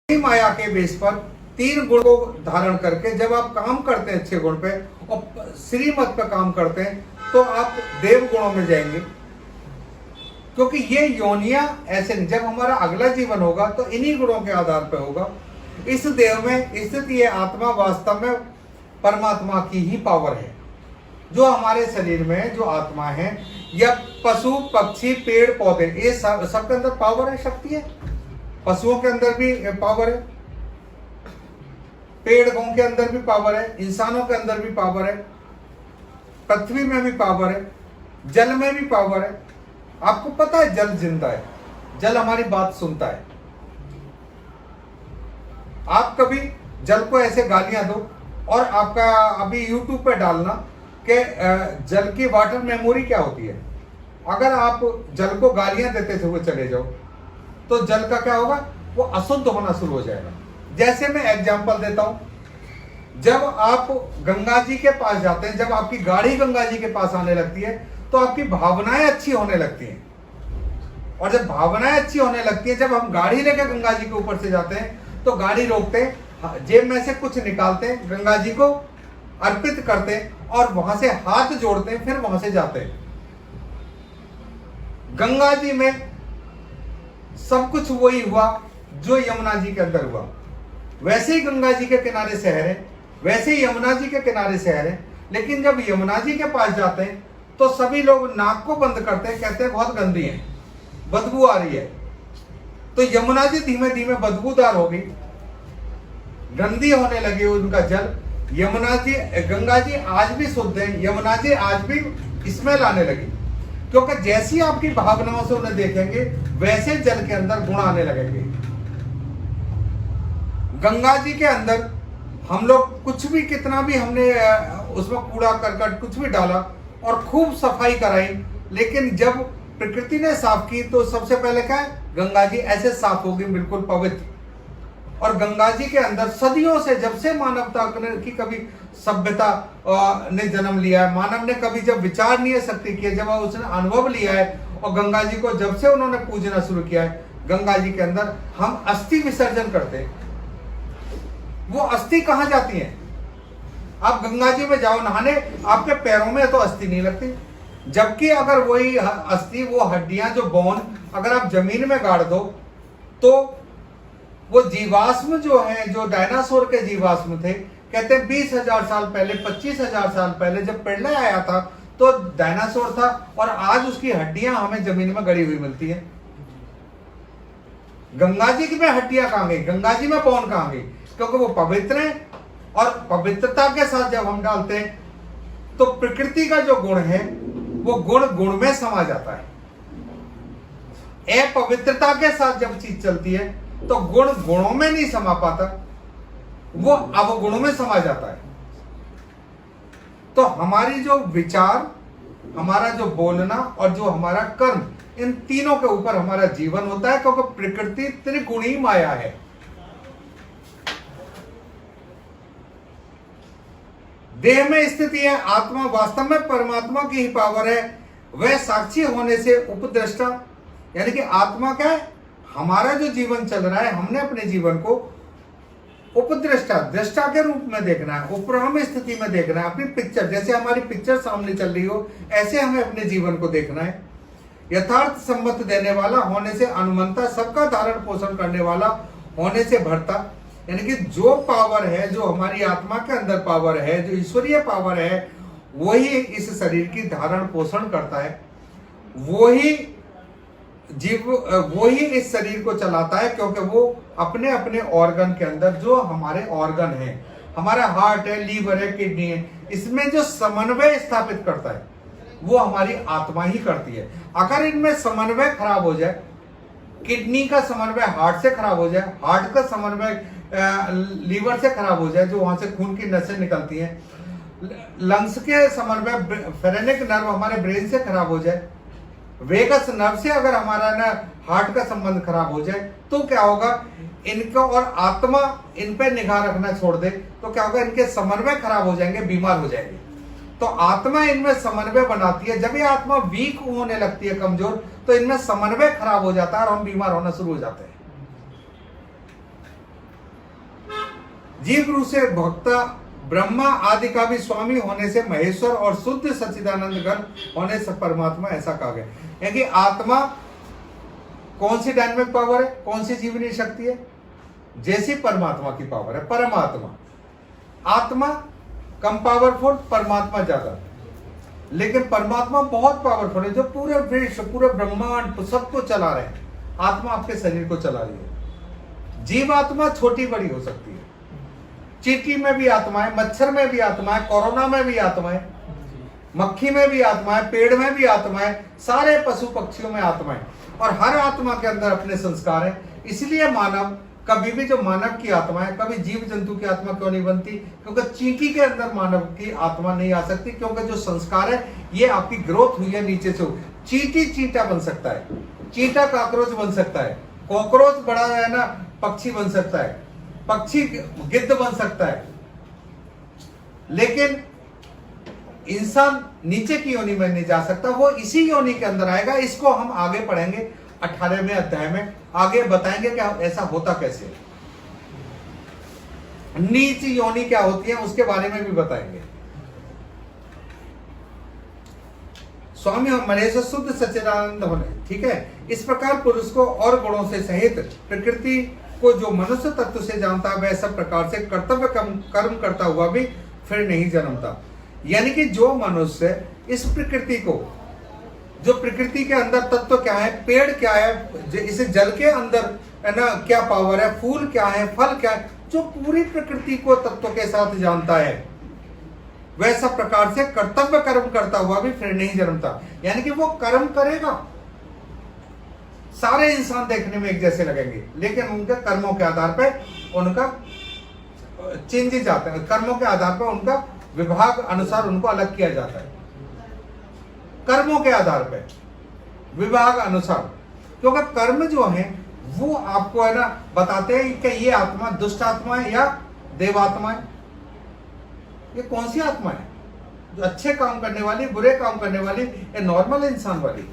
माया के बेस पर 3 गुण को धारण करके जब आप काम करते हैं अच्छे गुण पे और श्रीमत पे काम करते हैं तो आप देव गुणों में जाएंगे। क्योंकि ये योनियां ऐसे नहीं, जब हमारा अगला जीवन होगा तो इन्हीं गुणों के आधार पर होगा। इस देव में स्थित ये आत्मा वास्तव में परमात्मा की ही पावर है। जो हमारे शरीर में जो आत्मा है या पशु पक्षी पेड़ पौधे, ये सबके अंदर पावर है, शक्ति है। पशुओं के अंदर भी पावर है, पेड़ों के अंदर भी पावर है, इंसानों के अंदर भी पावर है, पृथ्वी में भी पावर है, जल में भी पावर है। आपको पता है जल जिंदा है, जल हमारी बात सुनता है। आप कभी जल को ऐसे गालियां दो और आपका अभी YouTube पे डालना कि जल की वाटर मेमोरी क्या होती है। अगर आप जल को गालियां देते थे वो चले जाओ तो जल का क्या होगा, वो अशुद्ध होना शुरू हो जाएगा। जैसे मैं एग्जांपल देता हूं, जब आप गंगा जी के पास जाते हैं, जब आपकी गाड़ी गंगा जी के पास आने लगती है तो आपकी भावनाएं अच्छी होने लगती हैं। और जब भावनाएं अच्छी होने लगती है, जब हम गाड़ी लेकर गंगा जी के ऊपर से जाते हैं तो गाड़ी रोकते हैं, जेब में से कुछ निकालते हैं, गंगा जी को अर्पित करते हैं और वहां से हाथ जोड़ते हैं, फिर वहां से जाते हैं। गंगा जी में सब कुछ वही हुआ जो यमुना जी के अंदर हुआ। वैसे ही गंगा जी के किनारे शहर है, वैसे ही यमुना जी के किनारे शहर है। लेकिन जब यमुना जी के पास जाते हैं तो सभी लोग नाक को बंद करते हैं, कहते हैं बहुत गंदी है, बदबू आ रही है। तो यमुना जी धीमे धीमे बदबूदार हो गई, गंदी होने लगी उनका जल। यमुना जी, गंगा जी आज भी शुद्ध है, यमुना जी आज भी स्मेल आने लगी। क्योंकि जैसी आपकी भावनाओं से उन्हें देखेंगे वैसे जल के अंदर गुण आने लगेंगे। गंगा जी के अंदर हम लोग कुछ भी, कितना भी हमने उसमें कूड़ा करकट कुछ भी डाला और खूब सफाई कराई, लेकिन जब प्रकृति ने साफ की तो सबसे पहले क्या है, गंगा जी ऐसे साफ होगी, बिल्कुल पवित्र। और गंगा जी के अंदर सदियों से, जब से मानवता की कभी सभ्यता ने जन्म लिया है, मानव ने कभी जब विचारणीय शक्ति की है, जब उसने अनुभव लिया है और गंगा जी को जब से उन्होंने पूजना शुरू किया है, गंगा जी के अंदर हम अस्थि विसर्जन करते हैं। वो अस्थि कहां जाती है? आप गंगा जी में जाओ नहाने, आपके पैरों में तो अस्थि नहीं लगती। जबकि अगर वही अस्थि, वो हड्डियां, जो बोन अगर आप जमीन में गाड़ दो तो वो जीवाश्म जो है, जो डायनासोर के जीवाश्म थे, कहते हैं 20,000 साल पहले, 25,000 साल पहले जब प्रलय आया था तो डायनासोर था और आज उसकी हड्डियां हमें जमीन में गड़ी हुई मिलती है। गंगा जी की में हड्डियां कहां गई, गंगा जी में बोन कहां गई? क्योंकि वो पवित्र है और पवित्रता के साथ जब हम डालते हैं तो प्रकृति का जो गुण है वो गुण गुण में समा जाता है। अपवित्रता के साथ जब चीज चलती है तो गुण गुणों में नहीं समा पाता, वो अवगुणों में समा जाता है। तो हमारी जो विचार, हमारा जो बोलना और जो हमारा कर्म, इन तीनों के ऊपर हमारा जीवन होता है। क्योंकि प्रकृति त्रिगुणी माया है। देह में स्थिति है, आत्मा वास्तव में परमात्मा की ही पावर है। वह साक्षी होने से उपद्रष्टा, यानी कि आत्मा क्या है, हमारा जो जीवन चल रहा है, हमने अपने जीवन को उपद्रष्टा, दृष्टा के रूप में देखना है, उपराम स्थिति में देखना है। अपनी पिक्चर, जैसे हमारी पिक्चर सामने चल रही हो, ऐसे हमें अपने जीवन को देखना है। यथार्थ सम्मत देने वाला होने से अनुमंता, सबका धारण पोषण करने वाला होने से भरता, यानी कि जो पावर है, जो हमारी आत्मा के अंदर पावर है, जो ईश्वरीय पावर है, वही इस शरीर की धारण पोषण करता है। वही जीव, वही इस शरीर को चलाता है। क्योंकि वो अपने अपने ऑर्गन के अंदर, जो हमारे ऑर्गन है, हमारा हार्ट है, लीवर है, किडनी है, इसमें जो समन्वय स्थापित करता है वो हमारी आत्मा ही करती है। अगर इनमें समन्वय खराब हो जाए, किडनी का समन्वय हार्ट से खराब हो जाए, हार्ट का समन्वय लीवर से खराब हो जाए, जो वहां से खून की नसें निकलती हैं, लंग्स के समन्वय फेरेनिक नर्व हमारे ब्रेन से खराब हो जाए, वेगस नर्व से अगर हमारा ना हार्ट का संबंध खराब हो जाए, तो क्या होगा, इनका और आत्मा इन पे निगाह रखना छोड़ दे तो क्या होगा, इनके समन्वय खराब हो जाएंगे, बीमार हो जाएंगे। तो आत्मा इनमें समन्वय बनाती है। जब ये आत्मा वीक होने लगती है, कमजोर, तो इनमें समन्वय खराब हो जाता है और हम बीमार होना शुरू हो जाते हैं। जीव रूप से भोक्ता ब्रह्मा आदि का भी स्वामी होने से महेश्वर और शुद्ध सच्चिदानंद घन होने से परमात्मा, ऐसा कहा गया। यानी आत्मा कौन सी डायनामिक पावर है, कौन सी जीवनी शक्ति है? जैसी परमात्मा की पावर है। परमात्मा, आत्मा कम पावरफुल, परमात्मा ज्यादा। लेकिन परमात्मा बहुत पावरफुल है, जो पूरे विश्व, पूरे ब्रह्मांड सबको चला रहे हैं। आत्मा आपके शरीर को चला रही है। जीवात्मा छोटी बड़ी हो सकती है। चींटी में भी आत्मा है, मच्छर में भी आत्मा है, कोरोना में भी आत्मा है, मक्खी में भी आत्मा है, पेड़ में भी आत्मा है, सारे पशु पक्षियों में आत्मा है। और हर आत्मा के अंदर अपने संस्कार है। इसलिए मानव, कभी भी जो मानव की आत्मा है, कभी जीव जंतु की आत्मा क्यों नहीं बनती? क्योंकि चींटी के अंदर मानव की आत्मा नहीं आ सकती, क्योंकि जो संस्कार है ये आपकी ग्रोथ हुई है नीचे से। चींटी चींटा बन सकता है, चींटा कॉकरोच बन सकता है, कॉकरोच बड़ा है ना पक्षी बन सकता है, पक्षी गिद्ध बन सकता है। लेकिन इंसान नीचे की योनि में नहीं जा सकता, वो इसी योनि के अंदर आएगा। इसको हम आगे पढ़ेंगे 18वें अध्याय में, आगे बताएंगे कि ऐसा होता कैसे। नीच योनि क्या होती है उसके बारे में भी बताएंगे। स्वामी महेश्वर शुद्ध सच्चिदानंद होने, ठीक है। इस प्रकार पुरुष को और गुणों से सहित प्रकृति को जो मनुष्य तत्व से जानता है, वह सब प्रकार से कर्तव्य कर्म करता हुआ भी फिर नहीं जन्मता। यानी कि जो मनुष्य इस प्रकृति को, जो प्रकृति के अंदर तत्व क्या है, पेड़ क्या है, इस जल के अंदर है ना क्या पावर है, फूल क्या है, फल क्या है, जो पूरी प्रकृति को तत्व के साथ जानता है, वैसा प्रकार से कर्तव्य कर्म करता हुआ भी फिर नहीं जन्मता। यानी कि वो कर्म करेगा। सारे इंसान देखने में एक जैसे लगेंगे, लेकिन उनके कर्मों के आधार पर उनका चेंजेस आते हैं। कर्मों के आधार पर उनका विभाग अनुसार उनको अलग किया जाता है। कर्मों के आधार पर, विभाग अनुसार। क्योंकि कर्म जो है वो आपको है ना बताते हैं कि ये आत्मा दुष्ट आत्मा है या देवात्मा है। ये कौन सी आत्मा है? जो अच्छे काम करने वाली, बुरे काम करने वाली, या नॉर्मल इंसान वाली?